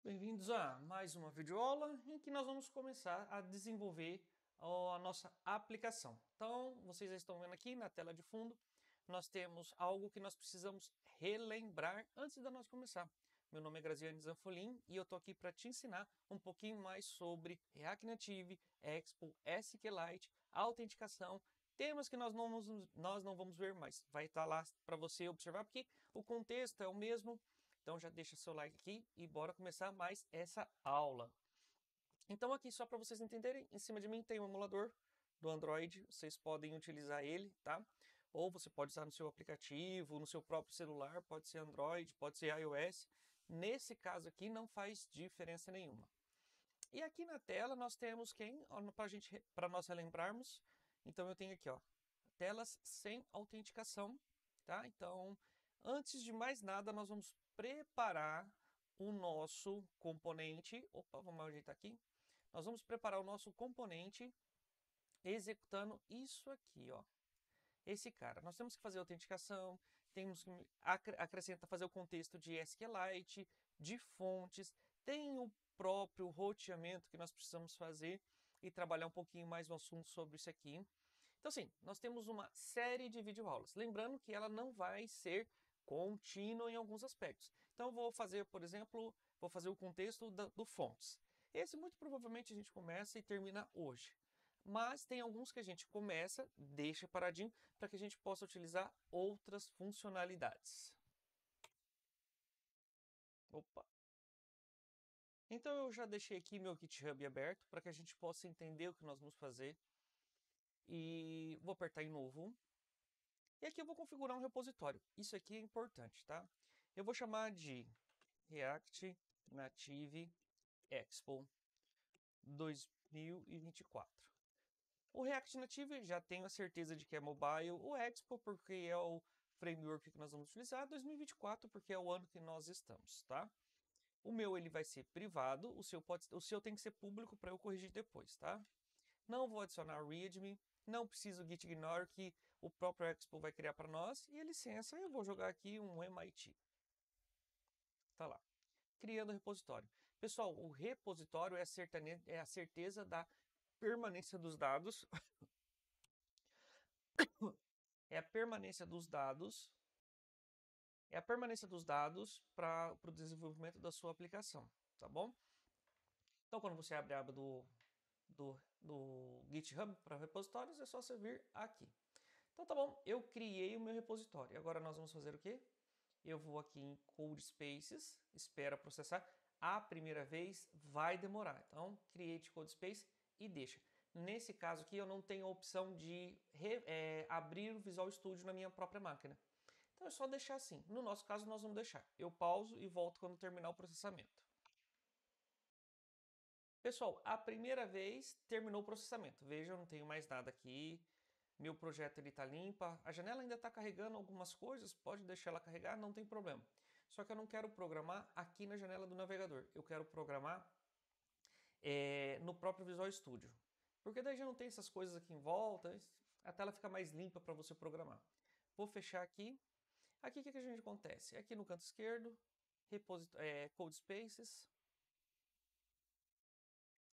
Bem-vindos a mais uma videoaula em que nós vamos começar a desenvolver a nossa aplicação. Então, vocês já estão vendo aqui na tela de fundo, nós temos algo que nós precisamos relembrar antes de nós começar. Meu nome é Graziane Zanfolin e eu estou aqui para te ensinar um pouquinho mais sobre React Native, Expo, SQLite, autenticação, temas que nós não vamos ver, mas vai estar lá para você observar, porque o contexto é o mesmo. Então já deixa seu like aqui e bora começar mais essa aula. Então aqui só para vocês entenderem, em cima de mim tem um emulador do Android, vocês podem utilizar ele, tá? Ou você pode usar no seu aplicativo, no seu próprio celular, pode ser Android, pode ser iOS. Nesse caso aqui não faz diferença nenhuma. E aqui na tela nós temos para nós relembrarmos. Então eu tenho aqui, ó, telas sem autenticação, tá? Então, antes de mais nada, nós vamos preparar o nosso componente. Opa, vamos ajeitar aqui. Nós vamos preparar o nosso componente executando isso aqui, ó. Esse cara. Nós temos que fazer a autenticação, temos que fazer o contexto de SQLite, de fontes, tem o próprio roteamento que nós precisamos fazer e trabalhar um pouquinho mais no assunto sobre isso aqui. Então, sim, nós temos uma série de videoaulas. Lembrando que ela não vai ser contínua em alguns aspectos. Então, eu vou fazer, por exemplo, vou fazer o contexto do fontes. Esse, muito provavelmente, a gente começa e termina hoje. Mas tem alguns que a gente começa, deixa paradinho, para que a gente possa utilizar outras funcionalidades. Opa! Então, eu já deixei aqui meu GitHub aberto, para que a gente possa entender o que nós vamos fazer. E vou apertar em novo. E aqui eu vou configurar um repositório. Isso aqui é importante, tá? Eu vou chamar de React Native Expo 2024. O React Native já tenho a certeza de que é mobile. O Expo porque é o framework que nós vamos utilizar. 2024 porque é o ano que nós estamos, tá? O meu ele vai ser privado. O seu tem que ser público para eu corrigir depois, tá? Não vou adicionar readme. Não preciso git ignore que o próprio Expo vai criar para nós. E a licença, eu vou jogar aqui um MIT. Tá lá. Criando repositório. Pessoal, o repositório é a certeza da permanência dos dados. É a permanência dos dados. É a permanência dos dados para o desenvolvimento da sua aplicação. Tá bom? Então, quando você abre a aba do GitHub para repositórios, é só você vir aqui. Então tá bom, eu criei o meu repositório. Agora nós vamos fazer o quê? Eu vou aqui em CodeSpaces, espera processar. A primeira vez vai demorar. Então, Create CodeSpace e deixa. Nesse caso aqui, eu não tenho a opção de abrir o Visual Studio na minha própria máquina. Então é só deixar assim. No nosso caso, nós vamos deixar. Eu pauso e volto quando terminar o processamento. Pessoal, a primeira vez terminou o processamento. Veja, eu não tenho mais nada aqui. Meu projeto está limpo. A janela ainda está carregando algumas coisas. Pode deixar ela carregar, não tem problema. Só que eu não quero programar aqui na janela do navegador. Eu quero programar no próprio Visual Studio. Porque daí já não tem essas coisas aqui em volta. A tela fica mais limpa para você programar. Vou fechar aqui. Aqui o que a gente acontece? Aqui no canto esquerdo, CodeSpaces.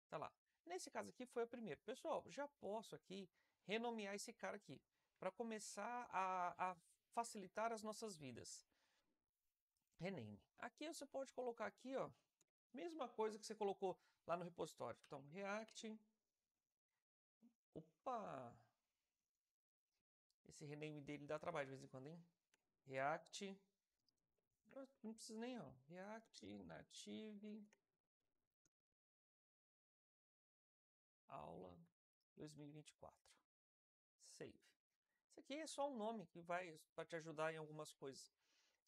Tá lá. Nesse caso aqui foi o primeiro. Pessoal, já posso aqui renomear esse cara aqui, para começar a facilitar as nossas vidas. Rename. Aqui você pode colocar aqui, ó, mesma coisa que você colocou lá no repositório. Então, React. Opa! Esse rename dele dá trabalho de vez em quando, hein? React. Não precisa nem, ó. React Native Aula 2024. Save. Isso aqui é só um nome que vai para te ajudar em algumas coisas.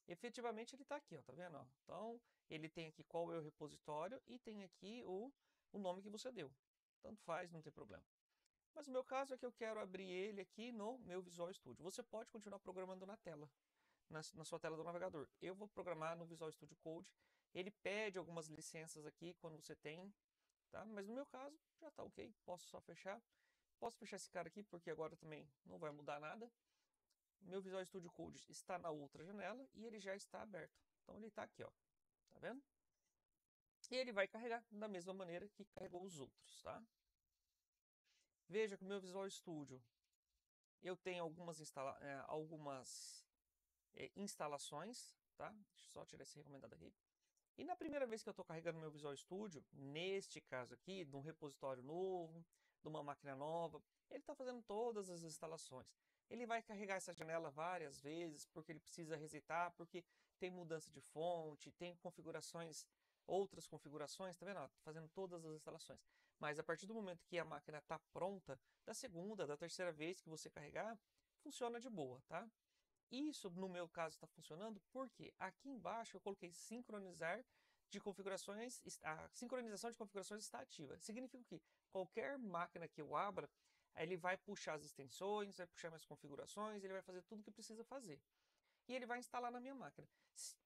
Efetivamente ele está aqui, ó, tá vendo? Ó? Então ele tem aqui qual é o repositório e tem aqui o nome que você deu. Tanto faz, não tem problema. Mas o meu caso é que eu quero abrir ele aqui no meu Visual Studio. Você pode continuar programando na tela, na sua tela do navegador. Eu vou programar no Visual Studio Code. Ele pede algumas licenças aqui quando você tem, tá? Mas no meu caso já está ok. Posso só fechar. Posso fechar esse cara aqui porque agora também não vai mudar nada. Meu Visual Studio Code está na outra janela e ele já está aberto. Então ele está aqui, ó. Tá vendo? E ele vai carregar da mesma maneira que carregou os outros, tá? Veja que o meu Visual Studio, eu tenho algumas instalações, tá? Deixa eu só tirar esse recomendado aqui. E na primeira vez que eu estou carregando meu Visual Studio, neste caso aqui, de um repositório novo, de uma máquina nova, ele está fazendo todas as instalações. Ele vai carregar essa janela várias vezes, porque ele precisa resetar, porque tem mudança de fonte, tem configurações, outras configurações, tá vendo? Ó, fazendo todas as instalações. Mas a partir do momento que a máquina está pronta, da segunda, da terceira vez que você carregar, funciona de boa, tá? Isso, no meu caso, está funcionando porque aqui embaixo eu coloquei sincronizar de configurações, a sincronização de configurações está ativa. Significa que qualquer máquina que eu abra, ele vai puxar as extensões, vai puxar minhas configurações, ele vai fazer tudo o que precisa fazer. E ele vai instalar na minha máquina.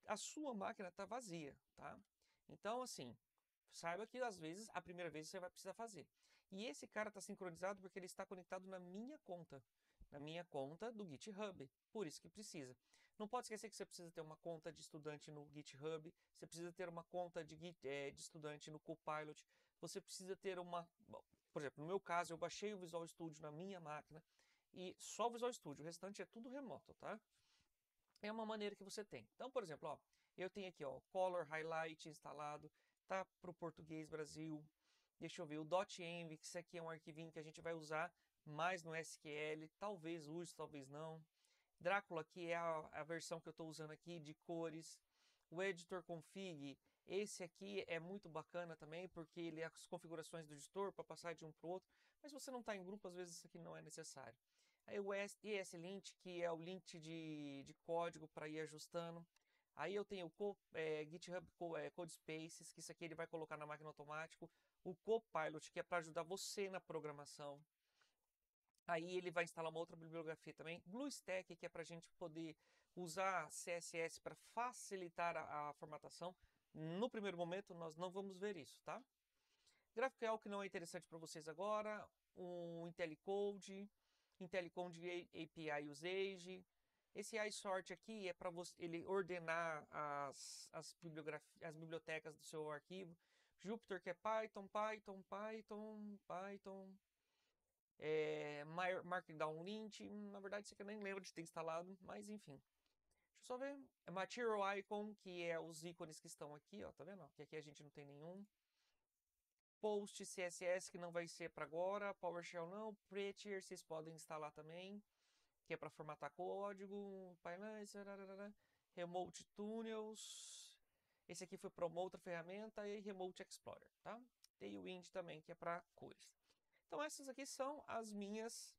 A sua máquina está vazia, tá? Então, assim, saiba que às vezes, a primeira vez você vai precisar fazer. E esse cara está sincronizado porque ele está conectado na minha conta do GitHub, por isso que precisa. Não pode esquecer que você precisa ter uma conta de estudante no GitHub, você precisa ter uma conta de estudante no Copilot, você precisa ter uma... Por exemplo, no meu caso, eu baixei o Visual Studio na minha máquina, e só o Visual Studio, o restante é tudo remoto, tá? É uma maneira que você tem. Então, por exemplo, ó, eu tenho aqui, ó, Color Highlight instalado, tá para o português Brasil. Deixa eu ver, o .env, que isso aqui é um arquivinho que a gente vai usar mais no SQL, talvez use, talvez não. Drácula, que é a versão que eu estou usando aqui de cores. O Editor Config, esse aqui é muito bacana também, porque ele é as configurações do editor para passar de um para o outro, mas você não está em grupo, às vezes isso aqui não é necessário. Aí o ESLint, que é o lint de código para ir ajustando. Aí eu tenho o GitHub Codespaces, que isso aqui ele vai colocar na máquina automático. O Copilot, que é para ajudar você na programação. Aí ele vai instalar uma outra bibliografia também. BlueStack, que é para a gente poder usar CSS para facilitar a formatação. No primeiro momento, nós não vamos ver isso, tá? GraphQL, que não é interessante para vocês agora. O IntelliCode API Usage. Esse iSort aqui é para ele ordenar as bibliotecas do seu arquivo. Jupyter, que é Python. Markdown Lint, na verdade isso aqui eu nem lembro de ter instalado, mas enfim. Deixa eu só ver. Material Icon, que é os ícones que estão aqui, ó, tá vendo? Que aqui a gente não tem nenhum. Post CSS, que não vai ser para agora. PowerShell não. Prettier, vocês podem instalar também, que é para formatar código. Remote Tunnels. Esse aqui foi para uma outra ferramenta. E Remote Explorer, tá? Tailwind também, que é para cores. Então essas aqui são as minhas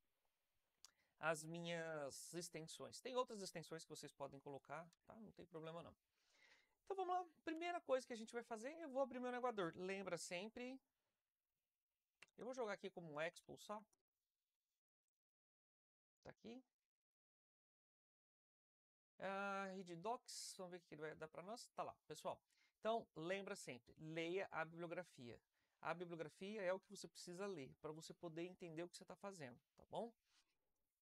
extensões. Tem outras extensões que vocês podem colocar, tá? Não tem problema não. Então vamos lá. Primeira coisa que a gente vai fazer, eu vou abrir meu navegador. Lembra sempre, eu vou jogar aqui como um Expo só. Tá aqui. Readdocs, vamos ver o que ele vai dar para nós. Tá lá, pessoal. Então lembra sempre, leia a bibliografia. A bibliografia é o que você precisa ler para você poder entender o que você está fazendo, tá bom?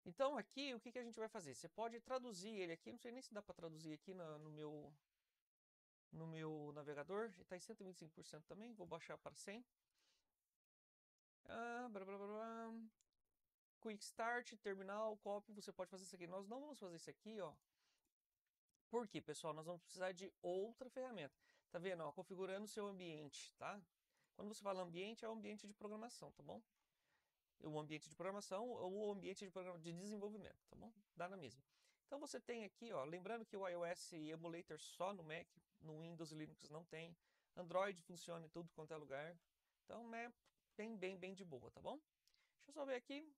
Então aqui, o que a gente vai fazer? Você pode traduzir ele aqui, não sei nem se dá para traduzir aqui no meu navegador. Está em 125% também, vou baixar para 100. Quick Start, terminal, copy, você pode fazer isso aqui. Nós não vamos fazer isso aqui, ó. Por quê, pessoal? Nós vamos precisar de outra ferramenta. Tá vendo, ó, configurando o seu ambiente, tá? Quando você fala ambiente, é o ambiente de programação, tá bom? O ambiente de programação ou o ambiente de desenvolvimento, tá bom? Dá na mesma. Então você tem aqui, ó, lembrando que o iOS Emulator só no Mac, no Windows e Linux não tem. Android funciona em tudo quanto é lugar. Então é bem de boa, tá bom? Deixa eu só ver aqui.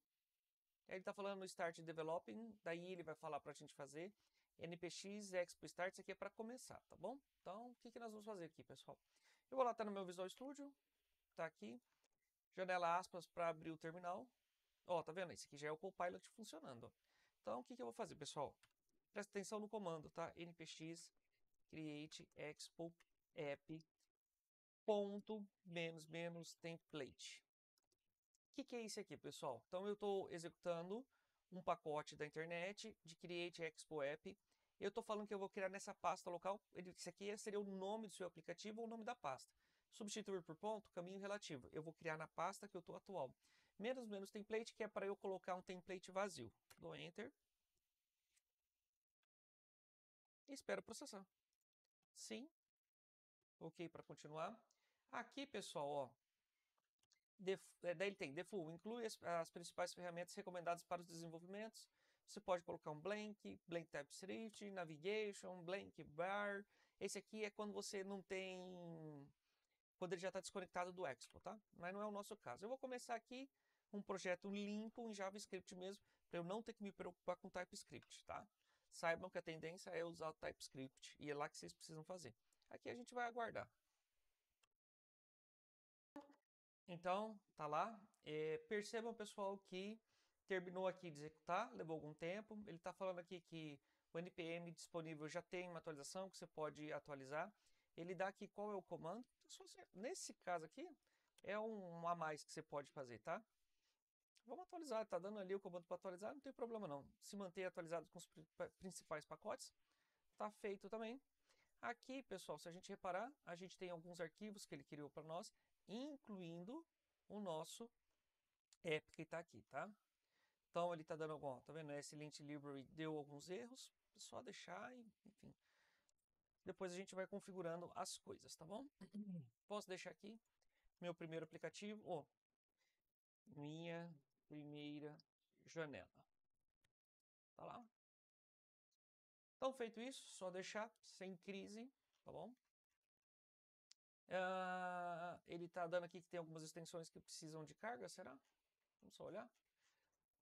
Ele está falando no Start Developing, daí ele vai falar para a gente fazer. NPX, Expo Start, isso aqui é para começar, tá bom? Então, o que nós vamos fazer aqui, pessoal? Eu vou lá, tá no meu Visual Studio, tá aqui. Janela aspas para abrir o terminal. Ó, tá vendo? Esse aqui já é o Copilot funcionando. Ó. Então, o que eu vou fazer, pessoal? Presta atenção no comando, tá? npx create expo app ponto -- template. O que é isso aqui, pessoal? Então, eu estou executando um pacote da internet de create expo app. Eu estou falando que eu vou criar nessa pasta local. Esse aqui seria o nome do seu aplicativo ou o nome da pasta. Substituir por ponto, caminho relativo. Eu vou criar na pasta que eu estou atual. Menos template, que é para eu colocar um template vazio. Dou Enter. E espero processar. Sim. Ok para continuar. Aqui, pessoal, ó. Daí ele tem Default, inclui as principais ferramentas recomendadas para os desenvolvimentos. Você pode colocar um blank TypeScript, navigation, blank bar. Esse aqui é quando você não tem... quando ele já está desconectado do Expo, tá? Mas não é o nosso caso. Eu vou começar aqui um projeto limpo em JavaScript mesmo, para eu não ter que me preocupar com TypeScript, tá? Saibam que a tendência é usar o TypeScript, e é lá que vocês precisam fazer. Aqui a gente vai aguardar. Então, tá lá. Percebam, pessoal, que terminou aqui de executar, levou algum tempo. Ele está falando aqui que o NPM disponível já tem uma atualização que você pode atualizar. Ele dá aqui qual é o comando. Nesse caso aqui, é um a mais que você pode fazer, tá? Vamos atualizar, tá dando ali o comando para atualizar, não tem problema não. Se manter atualizado com os principais pacotes, tá feito também. Aqui, pessoal, se a gente reparar, a gente tem alguns arquivos que ele criou para nós, incluindo o nosso app que está aqui, tá? Então, ele está dando algum, tá vendo? Esse lint library deu alguns erros, é só deixar e, enfim. Depois a gente vai configurando as coisas, tá bom? Posso deixar aqui meu primeiro aplicativo, minha primeira janela. Tá lá? Então, feito isso, só deixar sem crise, tá bom? Ele está dando aqui que tem algumas extensões que precisam de carga, será? Vamos só olhar.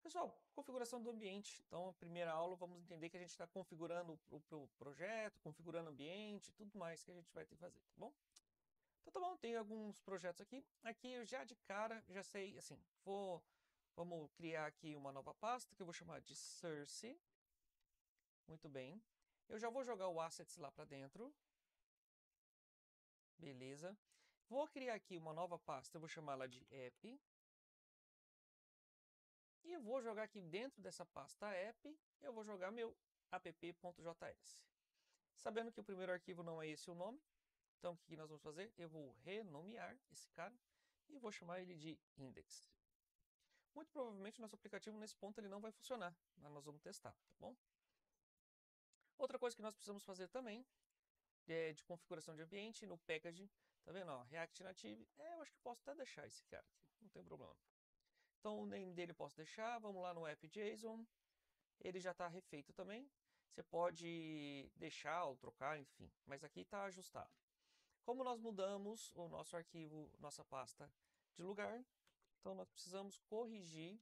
Pessoal, configuração do ambiente. Então, a primeira aula, vamos entender que a gente está configurando o projeto, configurando o ambiente, tudo mais que a gente vai ter que fazer, tá bom? Então, tá bom, tem alguns projetos aqui. Aqui, eu já de cara, já sei, assim, vamos criar aqui uma nova pasta, que eu vou chamar de Source. Muito bem. Eu já vou jogar o Assets lá para dentro. Beleza. Vou criar aqui uma nova pasta, eu vou chamá-la de App. E eu vou jogar aqui dentro dessa pasta app, eu vou jogar meu app.js. Sabendo que o primeiro arquivo não é esse o nome, então o que nós vamos fazer? Eu vou renomear esse cara e vou chamar ele de index. Muito provavelmente o nosso aplicativo nesse ponto ele não vai funcionar, mas nós vamos testar, tá bom? Outra coisa que nós precisamos fazer também é de configuração de ambiente no package, tá vendo? Ó, React Native, eu acho que posso até deixar esse cara aqui, não tem problema. Então o name dele eu posso deixar, vamos lá no app.json, ele já está refeito também. Você pode deixar ou trocar, enfim, mas aqui está ajustado. Como nós mudamos o nosso arquivo, nossa pasta de lugar, então nós precisamos corrigir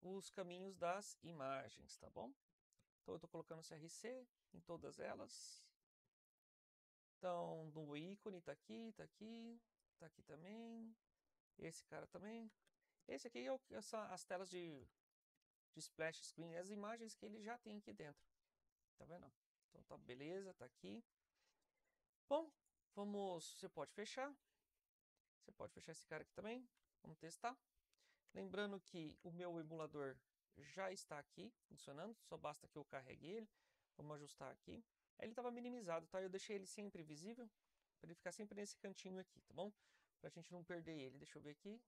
os caminhos das imagens, tá bom? Então eu estou colocando CRC em todas elas. Então, no ícone está aqui, está aqui, está aqui também. Esse cara também. Esse aqui é as telas de splash screen, as imagens que ele já tem aqui dentro. Tá vendo? Então tá beleza, tá aqui. Bom, você pode fechar. Você pode fechar esse cara aqui também. Vamos testar. Lembrando que o meu emulador já está aqui funcionando, só basta que eu carregue ele. Vamos ajustar aqui. Ele estava minimizado, tá? Eu deixei ele sempre visível, para ele ficar sempre nesse cantinho aqui, tá bom? Para a gente não perder ele. Deixa eu ver aqui.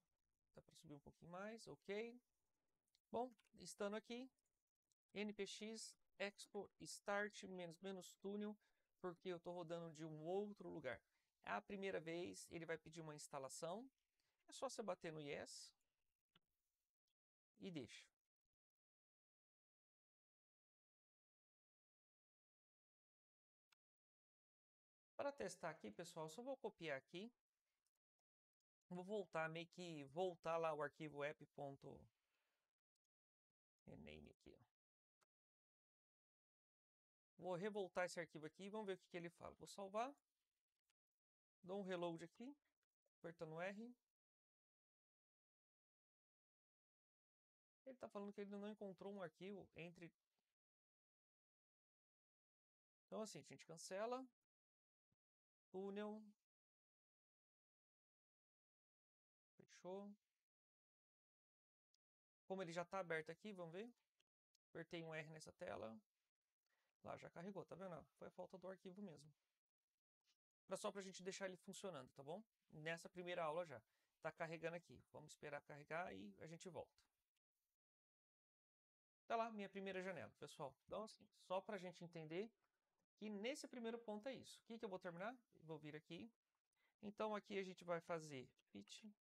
Dá para subir um pouquinho mais, ok. Bom, estando aqui, npx expo start menos túnel, porque eu estou rodando de um outro lugar. A primeira vez ele vai pedir uma instalação, é só você bater no yes e deixa. Para testar aqui, pessoal, só vou copiar aqui. Vou voltar, meio que voltar lá o arquivo app.rename aqui. Ó. Vou revoltar esse arquivo aqui e vamos ver o que ele fala. Vou salvar. Dou um reload aqui, apertando R. Ele está falando que ele não encontrou um arquivo entre... Então assim, a gente cancela. Túnel. Fechou. Como ele já está aberto aqui, vamos ver. Apertei um R nessa tela. Lá, já carregou, tá vendo? Foi a falta do arquivo mesmo. só para a gente deixar ele funcionando, tá bom? Nessa primeira aula já. Tá carregando aqui. Vamos esperar carregar e a gente volta. Tá lá, minha primeira janela, pessoal. Então, assim, só para a gente entender que nesse primeiro ponto é isso. O que eu vou terminar? Vou vir aqui. Então, aqui a gente vai fazer fit.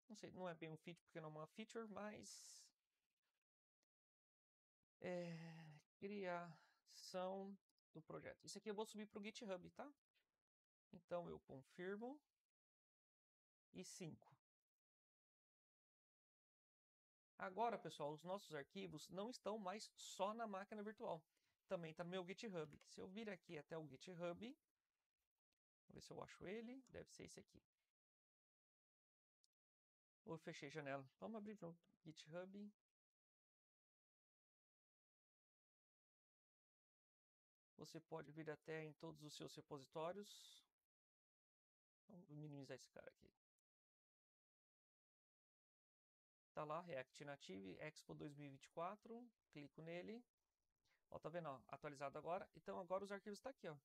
Não sei, não é bem um fit porque não é uma feature, mas... criação do projeto. Isso aqui eu vou subir para o GitHub, tá? Então, eu confirmo. E 5. Agora, pessoal, os nossos arquivos não estão mais só na máquina virtual. Também está no meu GitHub. Se eu vir aqui até o GitHub, vou ver se eu acho ele. Deve ser esse aqui. Eu fechei a janela. Vamos abrir de novo. GitHub. Você pode vir até em todos os seus repositórios. Vamos minimizar esse cara aqui. Tá lá, React Native Expo 2024. Clico nele. Ó, tá vendo? Ó, atualizado agora. Então, agora os arquivos estão aqui, ó.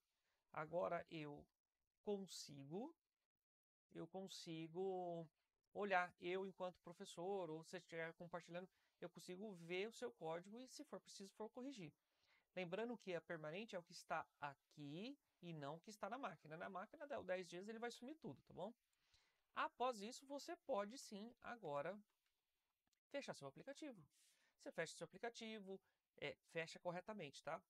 Agora eu consigo olhar, eu enquanto professor, ou se você estiver compartilhando, eu consigo ver o seu código e, se for preciso, for corrigir. Lembrando que a permanente é o que está aqui e não o que está na máquina. Na máquina, dá 10 dias, ele vai sumir tudo, tá bom? Após isso, você pode sim, agora, fechar seu aplicativo. Você fecha seu aplicativo, fecha corretamente, tá?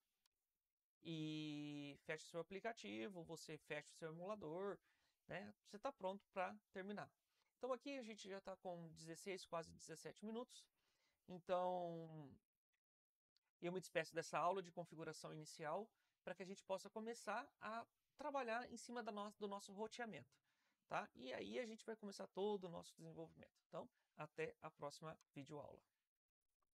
E fecha seu aplicativo, você fecha o seu emulador, né? Você está pronto para terminar. Então aqui a gente já está com 16, quase 17 minutos. Então eu me despeço dessa aula de configuração inicial para que a gente possa começar a trabalhar em cima do nosso roteamento, tá? E aí a gente vai começar todo o nosso desenvolvimento. Então, até a próxima videoaula.